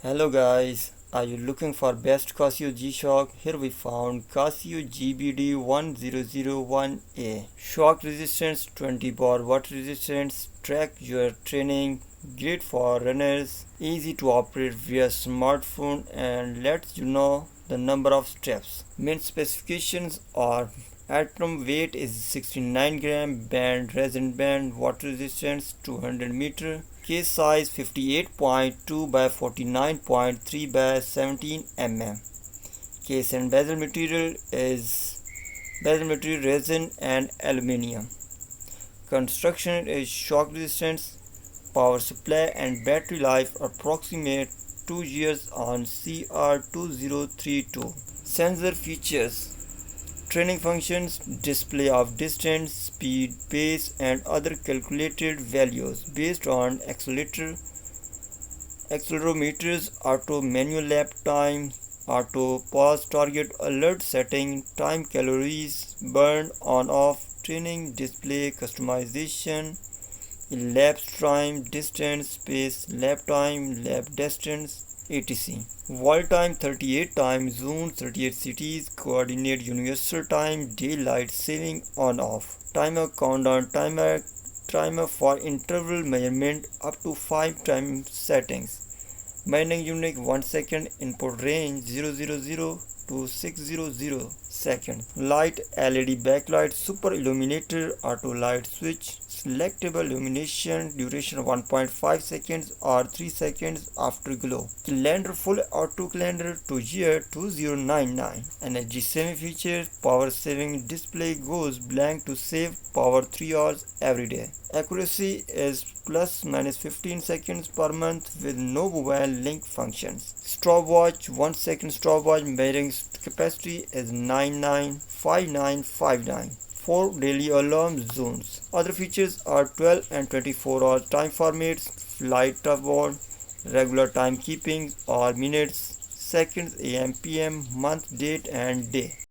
Hello guys, are you looking for best Casio G-Shock? Here we found Casio GBD-10001A. Shock resistance, 20 bar water resistance, track your training, great for runners, easy to operate via smartphone and lets you know the number of steps. Main specifications are atom weight is 69 gram, band resin band, water resistance 200 meter, case size 58.2 by 49.3 by 17 mm. Case and bezel material is resin and aluminium. Construction is shock resistance, power supply and battery life approximate 2 years on CR2032. Sensor features: training functions, display of distance, speed, pace and other calculated values based on accelerometers, auto manual lap time, auto pause target alert setting, time calories burned on off, training display customization, elapsed time, distance, pace, lap time, lap distance, etc. Wall time 38 time, zone 38 cities, coordinate universal time, daylight saving on off. Timer countdown timer for interval measurement up to 5 time settings. Measuring unit 1 second, input range 000 to 600 seconds. Light LED backlight, super illuminator, auto light switch, selectable illumination, duration 1.5 seconds or 3 seconds after glow. Calendar full auto calendar to year 2099. Energy saving feature, power saving display goes blank to save power 3 hours every day. Accuracy is plus minus 15 seconds per month with no mobile link functions. Stopwatch, 1 second stopwatch measuring capacity is 995959. 4 daily alarm zones. Other features are 12 and 24 hour time formats, flight mode, regular timekeeping or minutes, seconds, AM, PM, month, date and day.